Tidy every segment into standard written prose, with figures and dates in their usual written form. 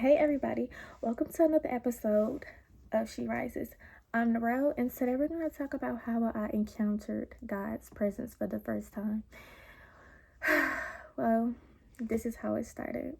Hey everybody, welcome to another episode of She Rises. I'm Narelle, and today we're going to talk about how I encountered God's presence for the first time. Well, this is how it started.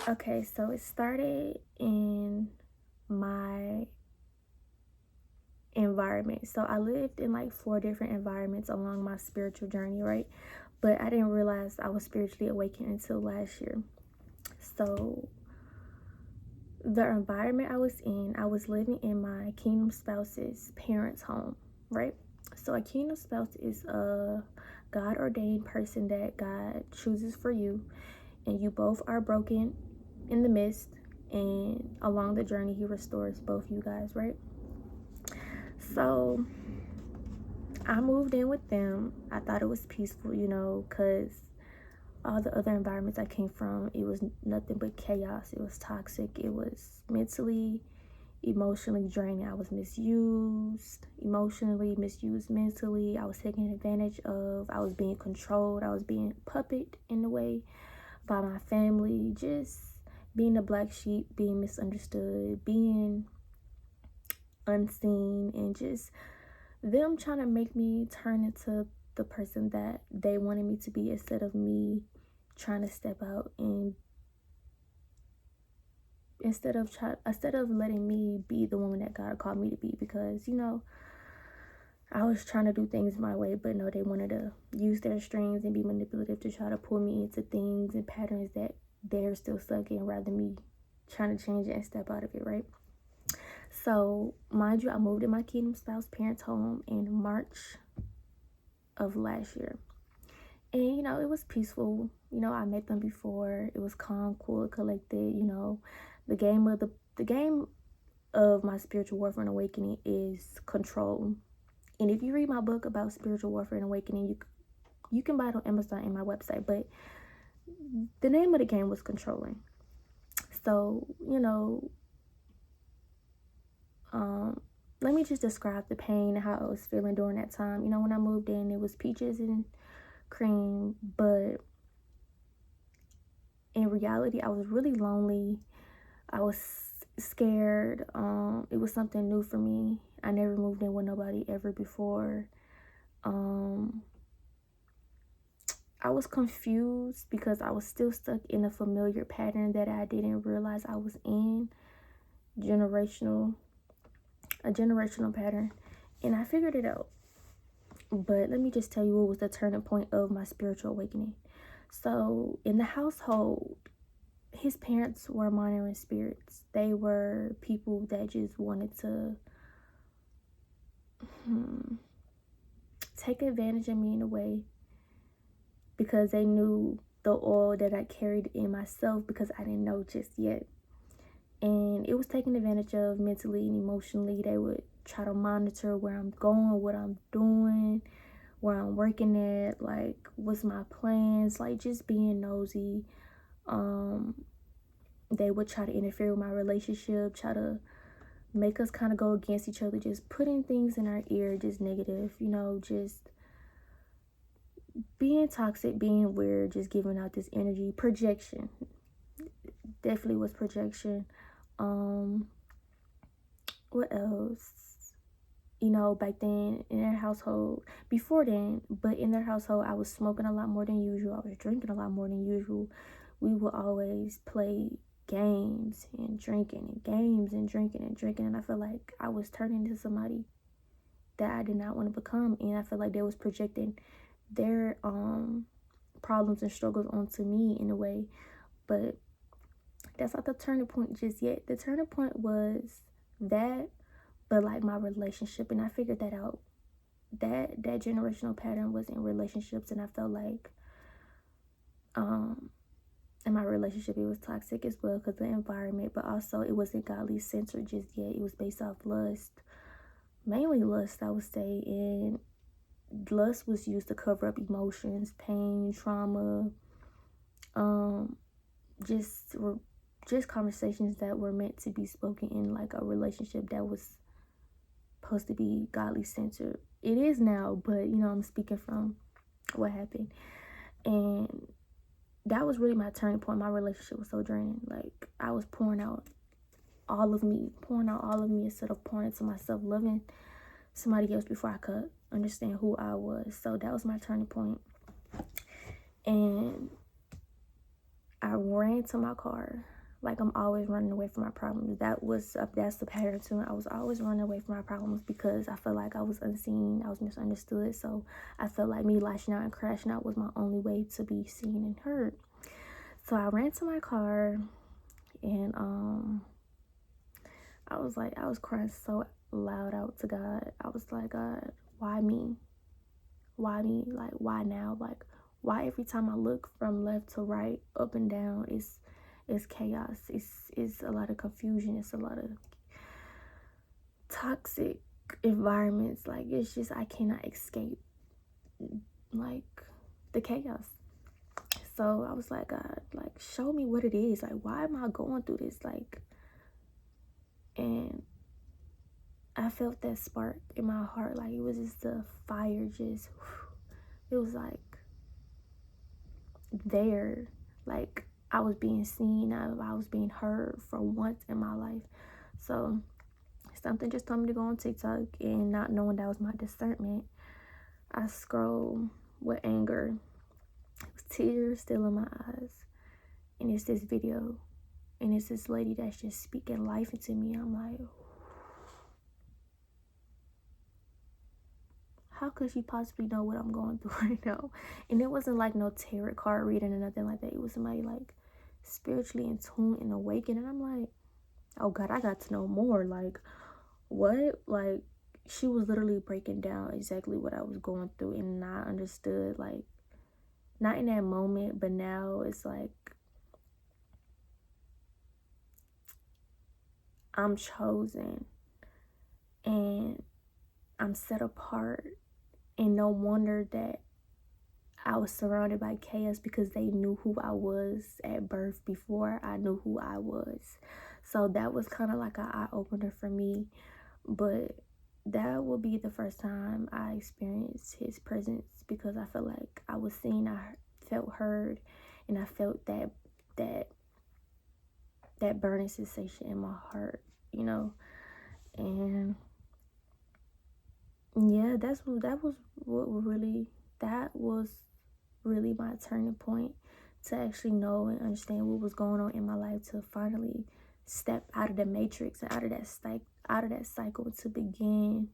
Okay, so it started in my environment. So I lived in like 4 different environments along my spiritual journey, right? But I didn't realize I was spiritually awakened until last year. So the environment I was living in my kingdom spouse's parents' home, right? So a kingdom spouse is a God ordained person that God chooses for you, and you both are broken in the midst, and along the journey, He restores both you guys, right? So I moved in with them. I thought it was peaceful, because all the other environments I came from, it was nothing but chaos. It was toxic. It was emotionally draining. I was misused emotionally, misused mentally. I was taken advantage of. I was being controlled. I was being puppet in a way by my family. Just being a black sheep, being misunderstood, being unseen, and just them trying to make me turn into the person that they wanted me to be instead of me trying to step out and instead of letting me be the woman that God called me to be, because I was trying to do things my way, but no, they wanted to use their strings and be manipulative to try to pull me into things and patterns that they're still stuck in, rather than me trying to change it and step out of it, right? So mind you, I moved in my kingdom spouse parents' home in March of last year. And it was peaceful. I met them before. It was calm, cool, collected. The game of my spiritual warfare and awakening is control. And if you read my book about spiritual warfare and awakening, you can buy it on Amazon and my website. But the name of the game was controlling. So let me just describe the pain and how I was feeling during that time. When I moved in, it was peaches and cream, but in reality, I was really lonely. I was scared. It was something new for me. I never moved in with nobody ever before. I was confused because I was still stuck in a familiar pattern that I didn't realize I was in. A generational pattern. And I figured it out. But let me just tell you what was the turning point of my spiritual awakening. So in the household, his parents were monitoring spirits. They were people that just wanted to take advantage of me in a way, because they knew the oil that I carried in myself, because I didn't know just yet. And it was taken advantage of mentally and emotionally. They would try to monitor where I'm going, what I'm doing, where I'm working at, like what's my plans, like just being nosy. They would try to interfere with my relationship, try to make us kind of go against each other, just putting things in our ear, just negative, just being toxic, being weird, just giving out this energy. Projection. Definitely was projection. What else? Back then in their household, before then, but in their household, I was smoking a lot more than usual. I was drinking a lot more than usual. We would always play games and drinking and games and drinking and drinking. And I feel like I was turning into somebody that I did not want to become. And I feel like they was projecting their problems and struggles onto me in a way. But that's not the turning point just yet. The turning point was that, but like my relationship, and I figured that out. That generational pattern was in relationships, and I felt like in my relationship it was toxic as well, because the environment, but also it wasn't godly centered just yet. It was based off lust, mainly lust, I would say. And lust was used to cover up emotions, pain, trauma, just conversations that were meant to be spoken in like a relationship that was supposed to be godly centered. It is now, but I'm speaking from what happened. And that was really my turning point. My relationship was so draining. Like, I was pouring out all of me, instead of pouring into myself, loving somebody else before I could understand who I was. So that was my turning point. And I ran to my car. Like, I'm always running away from my problems. That's the pattern too. I was always running away from my problems because I felt like I was unseen, I was misunderstood. So I felt like me lashing out and crashing out was my only way to be seen and heard. So I ran to my car, and I was crying so loud out to God. I was like, God, why me? Why me? Like, why now? Like, why every time I look from left to right, up and down, it's chaos. It's a lot of confusion. It's a lot of toxic environments. Like, it's just, I cannot escape, like, the chaos. So I was like, God, like, show me what it is. Like, why am I going through this? Like, and I felt that spark in my heart. Like, it was just a fire, just, it was like there. Like, I was being seen, I was being heard for once in my life. So something just told me to go on TikTok, and not knowing that was my discernment, I scroll with anger, with tears still in my eyes, and it's this video, and it's this lady that's just speaking life into me. I'm like, how could she possibly know what I'm going through right now? And it wasn't like no tarot card reading or nothing like that. It was somebody like spiritually in tune and awakened. And I'm like, oh God, I got to know more. Like, what? Like, she was literally breaking down exactly what I was going through, and I understood, like, not in that moment, but now it's like I'm chosen and I'm set apart. And no wonder that I was surrounded by chaos, because they knew who I was at birth before I knew who I was. So that was kind of like an eye-opener for me. But that will be the first time I experienced his presence, because I felt like I was seen, I felt heard, and I felt that burning sensation in my heart, you know. And yeah, that was really my turning point, to actually know and understand what was going on in my life, to finally step out of the matrix and out of that cycle, to begin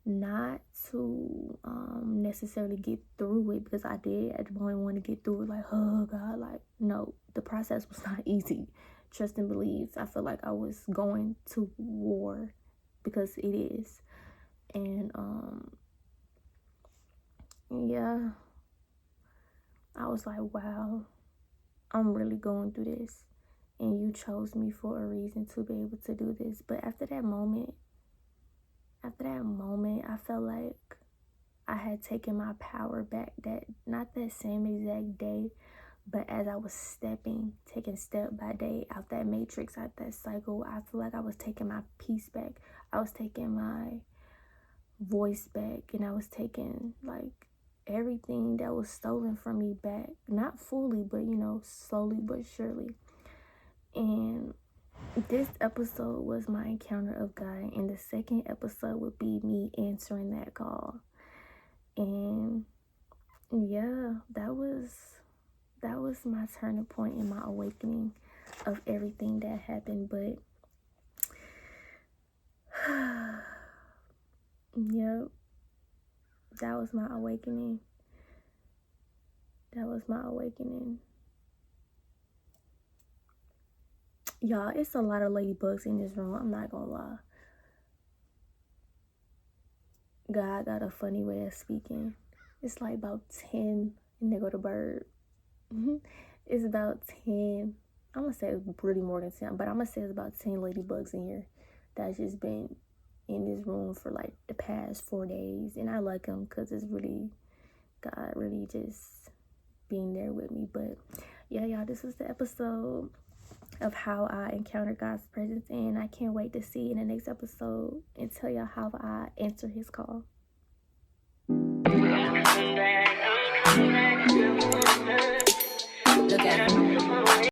not to necessarily get through it, because I did at the moment want to get through it, like, oh God, like, no, the process was not easy. Trust and believe, I feel like I was going to war, because it is. And yeah, I was like, wow, I'm really going through this, and you chose me for a reason to be able to do this. But after that moment, I felt like I had taken my power back. That, not that same exact day, but as I was taking step by day out that matrix, out that cycle, I feel like I was taking my peace back. I was taking my voice back, and I was taking, like, everything that was stolen from me back. Not fully, but, you know, slowly but surely. And this episode was my encounter of God, and the second episode would be me answering that call. And yeah, that was my turning point in my awakening of everything that happened. But yep, that was my awakening. Y'all, it's a lot of ladybugs in this room, I'm not gonna lie. God got a funny way of speaking. It's like about 10, and there go the bird. It's about 10. I'm gonna say it's pretty more than 10, but I'm gonna say it's about 10 ladybugs in here that's just been in this room for like the past 4 days. And I like them, because it's really God really just being there with me. But yeah, y'all, this was the episode of how I encountered God's presence, and I can't wait to see in the next episode and tell y'all how I answer his call.